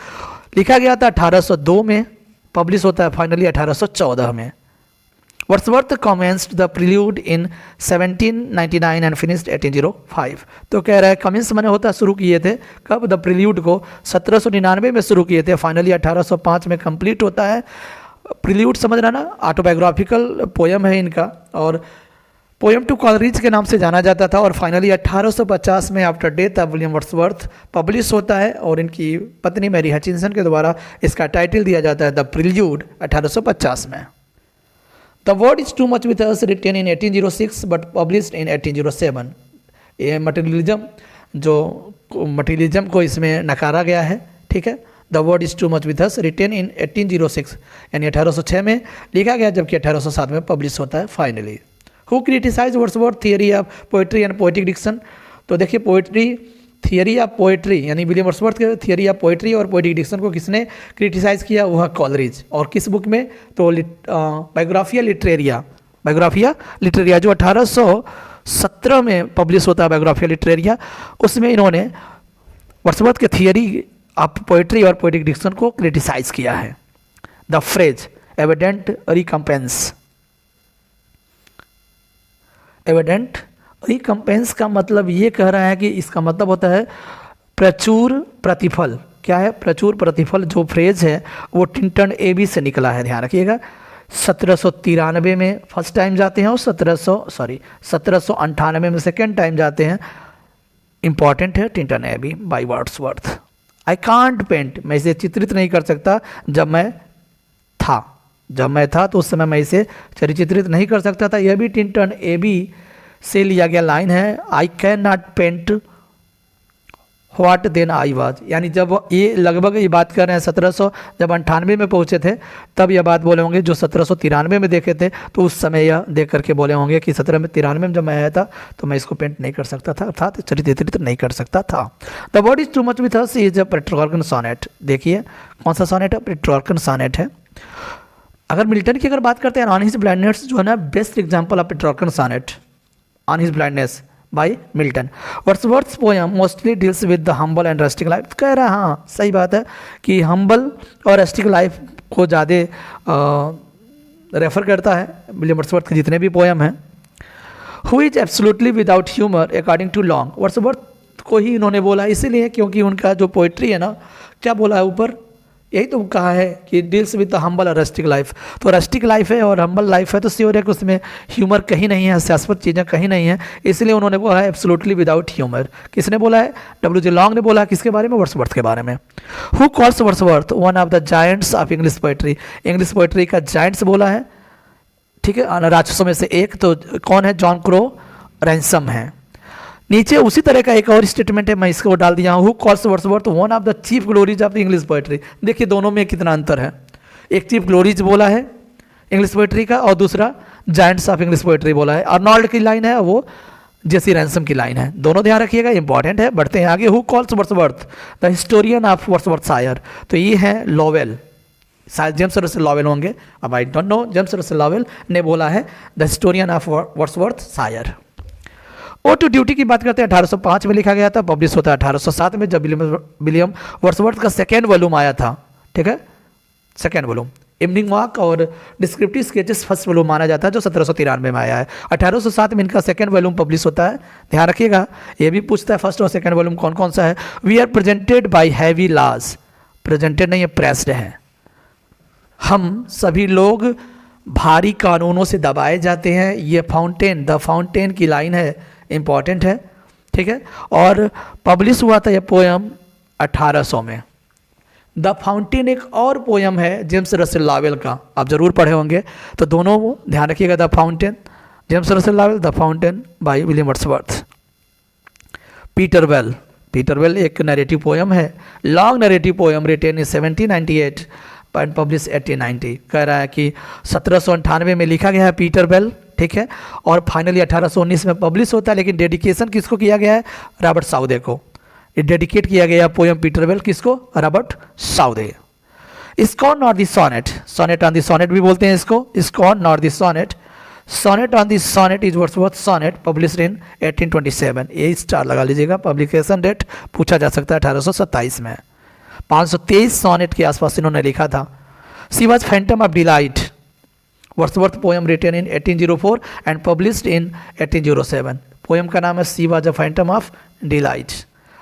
लिखा गया था 1802 में, पब्लिश होता है फाइनली 1814 में। Wordsworth commenced the prelude in 1799 and finished 1805। तो कह रहा है कमेंस मैंने होता शुरू किए थे कब? द प्रील्यूड को 1799 में शुरू किए थे, फाइनली 1805 में कंप्लीट होता है। प्रील्यूड समझ रहा ना, ऑटोबायोग्राफिकल पोएम है इनका, और पोएम टू कॉलरीज के नाम से जाना जाता था। और फाइनली 1850 में after death of William Wordsworth publish होता है, और इनकी पत्नी मैरी हचिंसन के द्वारा इसका टाइटल दिया जाता है द प्रील्यूड 1850 में। The world is too much with us written in 1806 but published in 1807। ये मटेरियलिज्म को इसमें नकारा गया है। ठीक है, the world is too much with us written in 1806, यानी 1806 में लिखा गया, जबकि 1807 में पब्लिश होता है finally. Who criticise Wordsworth theory of poetry and poetic diction. तो देखिए, पोइट्री थियरी ऑफ पोएट्री यानी विलियम वर्ड्सवर्थ के थियरी ऑफ पोएट्री और पोएटिक डिक्शन को किसने क्रिटिसाइज किया, वह कॉलरिज। और किस बुक में, तो बायोग्राफिया लिटरेरिया जो 1817 में पब्लिश होता है, बायोग्राफिया लिटरेरिया, उसमें इन्होंने वर्ड्सवर्थ के थियरी ऑफ पोएट्री और पोएटिक डिक्शन को क्रिटिसाइज किया है। द फ्रेज एविडेंट रिकम्पेंस का मतलब ये कह रहा है कि इसका मतलब होता है प्रचुर प्रतिफल। क्या है प्रचुर प्रतिफल? जो फ्रेज है वो टिंटन एबी से निकला है, ध्यान रखिएगा। 1793 में फर्स्ट टाइम जाते हैं और 1798 में सेकेंड टाइम जाते हैं। इंपॉर्टेंट है Tintern Abbey by Wordsworth. I can't paint, मैं इसे चित्रित नहीं कर सकता जब मैं था तो उस समय मैं इसे चित्रित नहीं कर सकता था। यह भी टिंटन एबी से लिया गया लाइन है। I can not paint what then I was, यानी जब ये लगभग ये बात कर रहे हैं 1798 में पहुँचे थे, तब यह बात बोले होंगे जो 1793 में देखे थे, तो उस समय यह देख करके बोले होंगे कि 1793 में जब मैं आया था तो मैं इसको पेंट नहीं कर सकता था, अर्थात चित्रित नहीं कर सकता था। The world is too much with us is a Petrarchan sonnet. देखिए कौन सा सोनेट है, पेट्रोर्कन सोनेट है। अगर मिल्टन की अगर बात करते हैं ऑन हिज ब्लाइंडनेस, जो है ना best example of Petrarchan sonnet on his blindness by Milton. Wordsworth's poem mostly deals with the humble and rustic life. कह रहा है हाँ सही बात है कि हम्बल और रस्टिक लाइफ को ज़्यादा रेफर करता है विलियम वर्ड्सवर्थ के जितने भी पोएम हैं। Who is absolutely without humour according to Long, Wordsworth को ही इन्होंने बोला इसीलिए क्योंकि उनका जो पोइट्री है ना, क्या बोला है ऊपर, यही तो कहा है कि डील्स विद द हम्बल और रस्टिक लाइफ। तो रस्टिक लाइफ है और हम्बल लाइफ है तो श्योर है कि उसमें ह्यूमर कहीं नहीं है, हास्यास्पद चीज़ें कहीं नहीं है, इसलिए उन्होंने बोला है एब्सोल्युटली विदाउट ह्यूमर। किसने बोला है? डब्ल्यू.जे. लॉन्ग ने बोला। किसके बारे में? वर्ड्सवर्थ के बारे में। Who calls Wordsworth one of the giants of English poetry, English poetry का जायंट्स बोला है, ठीक है, राक्षसों में से एक। तो कौन है? जॉन क्रो रैंसम है। नीचे उसी तरह का एक और स्टेटमेंट है, मैं इसको डाल दिया हूँ। Who calls Wordsworth one of the chief glories of the English poetry. देखिए दोनों में कितना अंतर है, एक चीफ ग्लोरीज बोला है इंग्लिश पोएट्री का और दूसरा जायंट्स ऑफ इंग्लिश पोएट्री बोला है। अर्नॉल्ड की लाइन है, वो जेसी रैंसम की लाइन है, दोनों ध्यान रखिएगा, इंपॉर्टेंट है। बढ़ते हैं आगे। Who calls Wordsworth the historian of Wordsworthshire, तो ये है लॉवेल, शायद जेम्स रसेल लॉवेल होंगे, अब I don't know. James Russell Lowell ने बोला है the historian of Wordsworthshire. Ode to duty की बात करते हैं, 1805 में लिखा गया था, पब्लिश होता है 1807 में, जब विलियम वर्ड्सवर्थ का सेकेंड वॉल्यूम आया था, ठीक है, सेकेंड वॉल्यूम। इवनिंग वॉक और डिस्क्रिप्टिव स्केचेस फर्स्ट वॉल्यूम माना जाता है जो 1793 में आया है। 1807 में इनका सेकेंड वॉल्यूम पब्लिश होता है, ध्यान रखिएगा। ये भी पूछता है फर्स्ट और सेकेंड वॉल्यूम कौन कौन सा है। We are presented by heavy laws, presented नहीं है, प्रेस्ड है। हम सभी लोग भारी कानूनों से दबाए जाते हैं। ये फाउंटेन, द फाउंटेन की लाइन है, इंपॉर्टेंट है, ठीक है। और पब्लिश हुआ था यह पोएम 1800 में। द फाउंटेन एक और पोएम है जेम्स रसेल लॉवेल का, आप जरूर पढ़े होंगे, तो दोनों ध्यान रखिएगा। The fountain James Russell Lowell, the fountain by William Wordsworth. Peter Bell एक नैरेटिव पोएम है, long narrative poem written in 1798 and publish 1890। कह रहा है कि 1798 में लिखा गया है पीटर वेल, ठीक है, और फाइनली 1819 में पब्लिश होता है। लेकिन डेडिकेशन किसको किया गया है? रॉबर्ट साउदे को। ये डेडिकेट किया गया पोएम पीटर वेल किसको? Robert Southey. Scorn not the sonnet, sonnet on the sonnet भी बोलते हैं इसको, scorn not the sonnet, sonnet on the sonnet is Wordsworth sonnet published in 1827। ये स्टार लगा लीजिएगा, पब्लिकेशन डेट पूछा जा सकता है 1827 में। 523 सोनेट के आसपास इन्होंने लिखा था। She was phantom of delight, Wordsworth poem written in 1804 and published in 1807। Poem का नाम है she was a phantom of delight.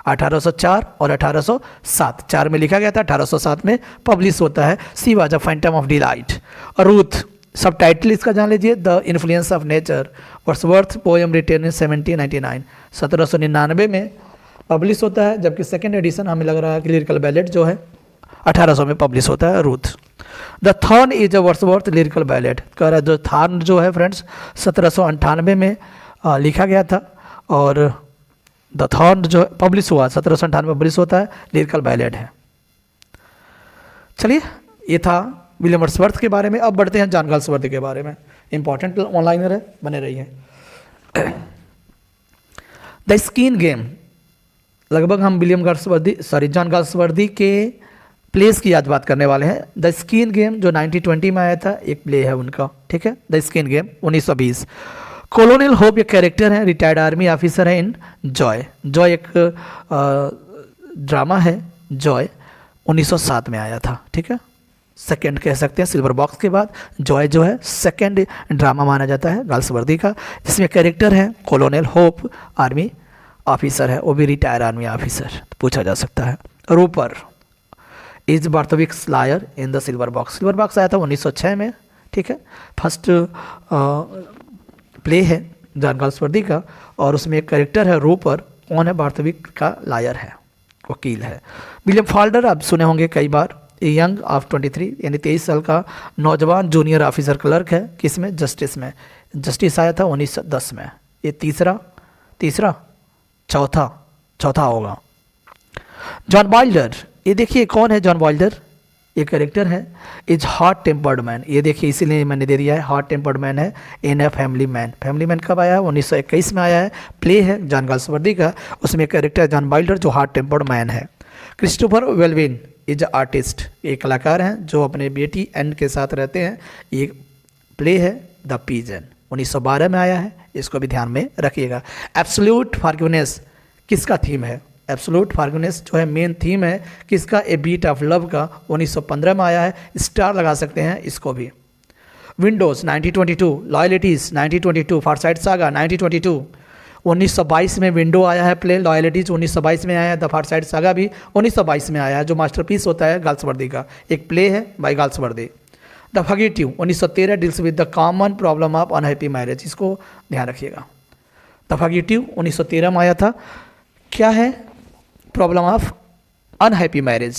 1804 और 1807, 4 में लिखा गया था, 1807 में पब्लिश होता है she was a phantom of delight. Ruth, subtitle इसका जान लीजिए, the influence of nature, Wordsworth poem written in 1799, 1799 में पब्लिश होता है, जबकि सेकेंड एडिशन हमें लग रहा है कि लिरिकल बैलेट जो है 1800 में पब्लिश होता है, Ruth. The thorn is a Wordsworth lyrical ballot. कह रहा है जो थॉर्न जो है फ्रेंड्स 1798 में लिखा गया था, और द थॉर्न जो पब्लिश हुआ 1798 में पब्लिश होता है, लिरिकल बैलेट है। चलिए ये था विलियम वर्ड्सवर्थ के बारे में। अब बढ़ते हैं जॉन गाल्सवर्दी के बारे में, इंपॉर्टेंट ऑनलाइनर है, बने रहिए। द स्किन गेम, लगभग हम जॉन गाल्सवर्दी के प्लेस की आज बात करने वाले हैं। द स्किन गेम जो 1920 में आया था, एक प्ले है उनका, ठीक है। The skin game 1920। Colonial hope एक कैरेक्टर है, रिटायर्ड आर्मी ऑफिसर है इन जॉय। जॉय एक ड्रामा है, जॉय 1907 में आया था, ठीक है। सेकंड कह सकते हैं सिल्वर बॉक्स के बाद जॉय जो है सेकंड ड्रामा माना जाता है गाल्सवर्दी का, जिसमें कैरेक्टर है कॉलोनियल होप, आर्मी ऑफिसर है, वो भी रिटायर आर्मी ऑफिसर पूछा जा सकता है। Roper is Barthwick's lawyer in the Silver Box. Silver Box आया था 1906 में, ठीक है। फर्स्ट प्ले है जॉन गाल्सवर्दी का, और उसमें एक कैरेक्टर है रूपर, कौन है? बार्थविक का लायर है, वकील है। विलियम फॉल्डर आप सुने होंगे कई बार, यंग ऑफ 23 यानी 23 साल का नौजवान जूनियर ऑफिसर क्लर्क है, किसमें? जस्टिस में। जस्टिस आया था 1910 में। ये तीसरा चौथा होगा। जॉन वाइल्डर, ये देखिए कौन है जॉन वाइल्डर? ये कैरेक्टर है, इज हॉट टेम्पर्ड मैन। ये देखिए इसीलिए मैंने दे दिया है, हॉट टेम्पर्ड मैन है in a family man. Family man कब आया है? 1921 में आया है, प्ले है जॉन गाल्सवर्दी का, उसमें कैरेक्टर जॉन वाइल्डर जो हॉट टेम्पर्ड मैन है। क्रिस्टोफर वेलविन इज आर्टिस्ट, एक कलाकार हैं जो अपने बेटी एन के साथ रहते हैं। ये प्ले है द पीजन, 1912 में आया है, इसको भी ध्यान में रखिएगा। एब्सोल्यूट फॉरगिवनेस किसका थीम है? एब्सोल्यूट फॉरगिवनेस जो है मेन थीम है किसका? ए बीट ऑफ लव का, 1915 में आया है, स्टार लगा सकते हैं इसको भी। विंडोज 1922, लॉयल्टीज 1922, फारसाइड सागा 1922, 1922 में विंडो आया है प्ले, लॉयल्टीज 1922 में आया है, द फारसाइड सागा भी 1922 में आया है, जो मास्टरपीस होता है गाल्सवर्दी का, एक प्ले है by Galsworthy. The Fugitive 1913 deals with the common problem of unhappy marriage, इसको ध्यान रखिएगा। द फगेटिव 1913 में आया था, क्या है? Problem of unhappy marriage.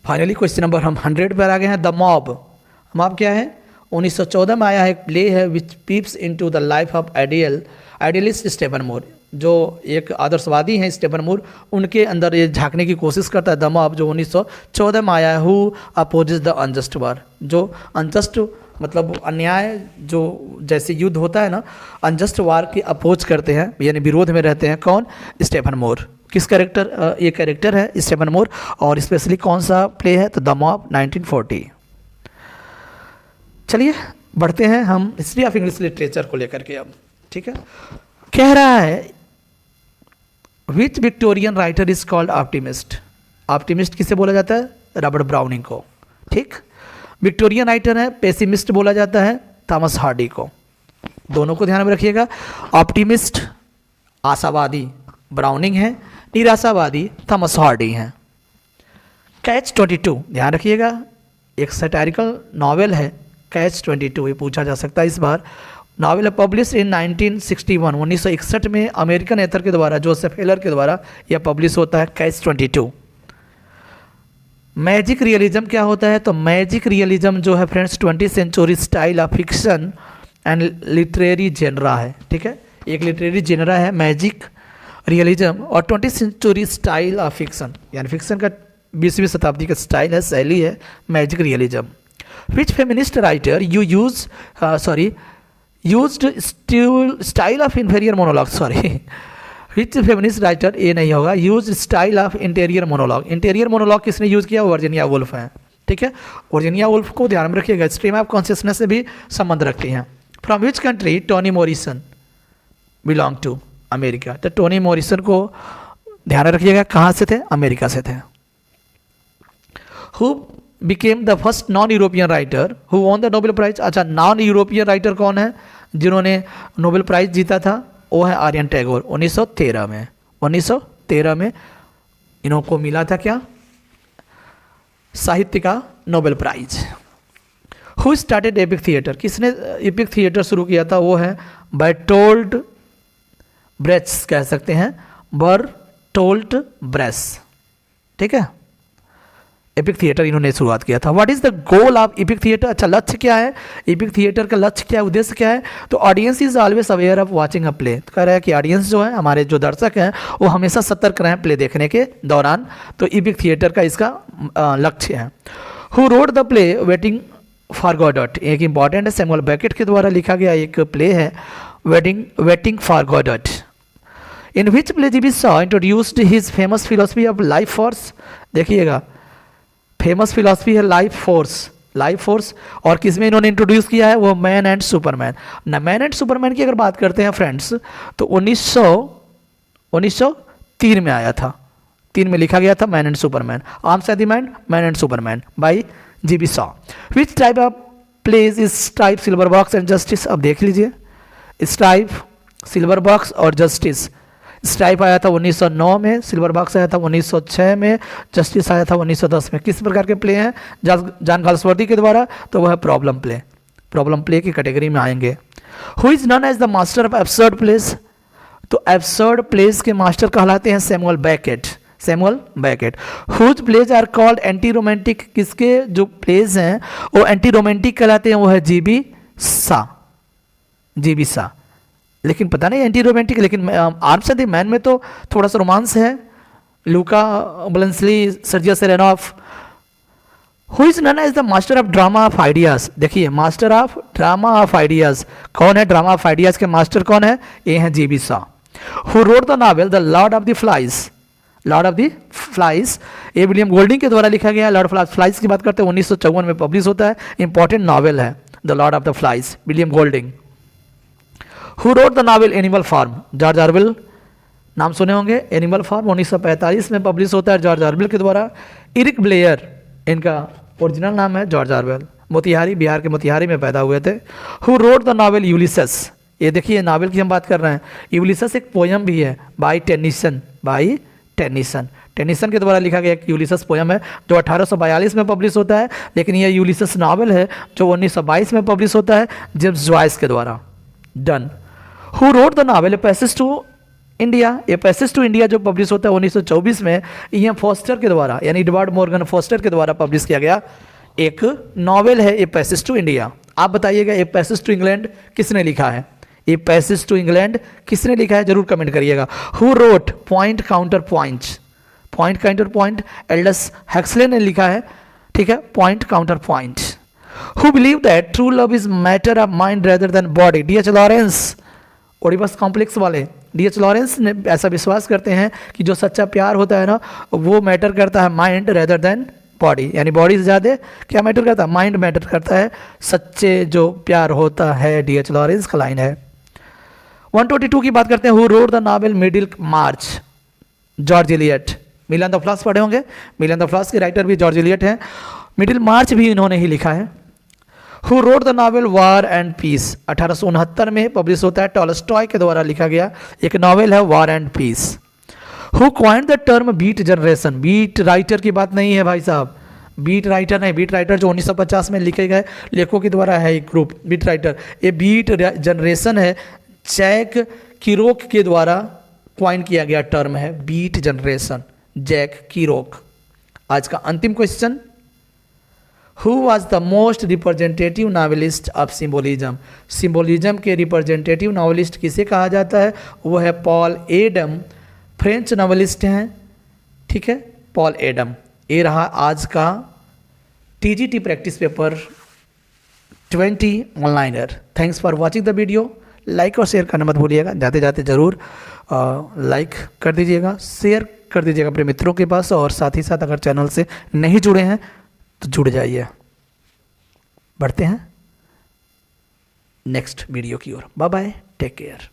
Finally question number हम 100 पर आ गए हैं। द मॉब क्या है? 1914 में आया है, एक प्ले है which peeps into the life of idealist Stephen Moore, जो एक आदर्शवादी हैं स्टेफन मूर, उनके अंदर ये झांकने की कोशिश करता है। द मॉब जो 1914 में आया है। हु अपोजेस द अनजस्ट वार, जो अनजस्ट मतलब अन्याय, जो जैसे युद्ध होता है ना, अनजस्ट वार की अपोज करते हैं, यानी विरोध में रहते हैं। कौन? स्टेफन मूर। किस कैरेक्टर? ये कैरेक्टर है स्टेफन मूर, और स्पेशली कौन सा प्ले है? तो द मॉब 1940। चलिए बढ़ते हैं हम हिस्ट्री ऑफ इंग्लिश लिटरेचर को लेकर के अब, ठीक है। कह रहा है which Victorian writer is called optimist. Optimist किसे बोला जाता है? रॉबर्ट ब्राउनिंग को, ठीक। विक्टोरियन राइटर है, पेसिमिस्ट बोला जाता है थॉमस हार्डी को। दोनों को ध्यान में रखिएगा। ऑप्टिमिस्ट आशावादी ब्राउनिंग है, निराशावादी थॉमस हार्डी हैं। कैच 22 ध्यान रखिएगा, एक सैटारिकल नॉवेल है कैच 22, ये पूछा जा सकता है इस बार। नॉवेल है पब्लिश इन 1961, 1961 में अमेरिकन एथर के द्वारा, जोसेफ हेलर के द्वारा यह पब्लिश होता है कैच 22। मैजिक रियलिज्म क्या होता है? तो मैजिक रियलिज्म जो है friends 20th century style of fiction and literary genre है, ठीक है। एक लिटरेरी जेनरा है मैजिक रियलिज्म, और 20th century style of fiction, यानी फिक्शन का 20वीं शताब्दी का स्टाइल है, शैली है magic realism. Which feminist writer used style of inferior monologue, which feminist writer, ये नहीं होगा, use style of interior monologue. Interior monologue किसने यूज़ किया? वर्जीनिया वुल्फ है, ठीक है। वर्जीनिया वुल्फ को ध्यान में रखिएगा, स्ट्रीम ऑफ कॉन्शियसनेस से भी संबंध रखती हैं। From which country Toni Morrison belong to? America. तो टोनी मॉरिसन को ध्यान रखिएगा, कहाँ से थे? अमेरिका से थे। Who became the first non European writer who won the Nobel prize. अच्छा, नॉन यूरोपियन राइटर कौन है जिन्होंने नोबेल प्राइज जीता था? वो है आर्यन टैगोर, 1913 में। 1913 में इनको मिला था क्या? साहित्य का Nobel prize. Who started epic theatre, किसने एपिक थिएटर शुरू किया था? वो है बर्टोल्ट ब्रेच, कह सकते हैं बर्टोल्ट ब्रेस, ठीक है। एपिक थिएटर इन्होंने शुरुआत किया था। What is the goal of epic theatre? अच्छा, लक्ष्य क्या है एपिक थिएटर का? लक्ष्य क्या है, उद्देश्य क्या है? तो audience is always aware of watching a play. कह रहा है कि ऑडियंस जो है, हमारे जो दर्शक हैं, वो हमेशा सतर्क रहें प्ले देखने के दौरान। तो एपिक थिएटर का इसका लक्ष्य है। Who wrote the play Waiting for Godot, एक इंपॉर्टेंट है, सैमुअल बेकेट के द्वारा लिखा गया एक प्ले है Waiting for Godot. In which play GB Shaw introduced his famous philosophy of life force. देखिएगा, फेमस फिलोसफी है लाइफ फोर्स, और किस में इन्होंने इंट्रोड्यूस किया है, वो मैन एंड सुपरमैन। ना मैन एंड सुपरमैन की अगर बात करते हैं फ्रेंड्स, तो 1903 में आया था, 3 में लिखा गया था man and superman, arms and the man and superman by GB Shaw. Which type of plays is type silver box and justice. अब देख लीजिए, स्ट्राइप, सिल्वर बॉक्स और जस्टिस। स्ट्राइप आया था 1909 में, सिल्वर बॉक्स आया था 1906 में, जस्टिस आया था 1910 में। किस प्रकार के प्ले हैं जॉन गाल्सवर्दी के द्वारा, तो वह है प्रॉब्लम प्ले की कैटेगरी में आएंगे। Who is known as the master of absurd plays, तो एब्सर्ड प्लेस के मास्टर कहलाते हैं Samuel Beckett. Whose plays are called anti romantic, किसके जो प्लेज हैं वो एंटी रोमांटिक कहलाते हैं, वो है जीबी सा। लेकिन पता नहीं एंटी रोमांटिक, लेकिन आर्म्स एंड द मैन में तो थोड़ा सा रोमांस है। Louka Bluntschli, Sergius Saranoff. Who is known as the master of drama of ideas. देखिए, master of drama of ideas कौन है, ड्रामा ऑफ आइडियाज के मास्टर कौन है, ये है GB Shaw. Who wrote the novel the Lord of the Flies, ये William Golding के द्वारा लिखा गया है। लॉर्ड ऑफ फ्लाइज की बात करते हैं 1954 में पब्लिश होता है, इंपॉर्टेंट नॉवेल है the Lord of the flies, William Golding. Who wrote the novel animal farm, George Orwell, नाम सुने होंगे। एनिमल फार्म 1945 में पब्लिश होता है जॉर्ज ऑरवेल के द्वारा। इरिक ब्लेयर, इनका ओरिजिनल नाम है जॉर्ज ऑरवेल, मोतिहारी, बिहार के मोतिहारी में पैदा हुए थे। हु रोट द नॉवेल यूलिसेस, ये देखिए नावल की हम बात कर रहे हैं। यूलिसेस एक पोयम भी है बाई टेनिसन के द्वारा लिखा गया एक यूलिसेस पोयम है जो 1842 में पब्लिश होता है, लेकिन यह यूलिसेस नावल है जो 1922 में पब्लिश होता है जेम्स जॉयस के द्वारा। Done. Who wrote the novel a passage to India, ये पैसेज टू इंडिया जो पब्लिश होता है 1924 में, ये फॉस्टर के द्वारा यानी एडवर्ड मॉर्गन फॉस्टर के द्वारा पब्लिश किया गया एक नॉवेल है, ए पैसेज टू इंडिया। आप बताइएगा ए पैसेज टू इंग्लैंड किसने लिखा है, ए पैसेज टू इंग्लैंड किसने लिखा है, जरूर कमेंट करिएगा। Who wrote point counter point, Aldous Huxley ने लिखा है, ठीक है, point counter point. Who believe that true love is matter of mind rather than body, D H Lawrence, Oedipus complex वाले डी एच लॉरेंस ने ऐसा विश्वास करते हैं कि जो सच्चा प्यार होता है ना वो मैटर करता है माइंड रेदर देन बॉडी, यानी बॉडी से ज़्यादा क्या मैटर करता है, माइंड मैटर करता है, सच्चे जो प्यार होता है, डी एच लॉरेंस का लाइन है। 122 की बात करते हैं। Who wrote the novel Middlemarch, George Eliot. Mill on the Floss पढ़े होंगे, मिलन द फ्लॉस के राइटर भी जॉर्ज इलियट हैं, मिडिल मार्च भी इन्होंने ही लिखा है। Who wrote the novel war and peace, 1869 में पब्लिश होता है, टॉलस्टॉय के द्वारा लिखा गया एक नॉवेल है War and Peace. Who coined the term beat generation, beat writer की बात नहीं है भाई साहब, बीट राइटर नहीं, बीट राइटर जो 1950 में लिखे गए लेखकों के द्वारा है एक ग्रुप बीट राइटर, ये बीट जनरेशन है, जैक किरोक के द्वारा क्वाइन किया गया टर्म है बीट जनरेशन, जैक किरोक। आज का अंतिम question, who was the most representative novelist of symbolism, symbolism के रिप्रेजेंटेटिव नॉवेलिस्ट किसे कहा जाता है, वो है पॉल एडम, फ्रेंच नॉवेलिस्ट हैं, ठीक है, पॉल एडम। ये रहा आज का TGT practice paper 20 one-liner. Thanks for watching the video, like और शेयर करना मत भूलिएगा, जाते जाते ज़रूर लाइक कर दीजिएगा, शेयर कर दीजिएगा अपने मित्रों के पास, और साथ ही साथ अगर चैनल से नहीं जुड़े हैं तो जुड़ जाइए। बढ़ते हैं नेक्स्ट वीडियो की ओर, बाय बाय, टेक केयर।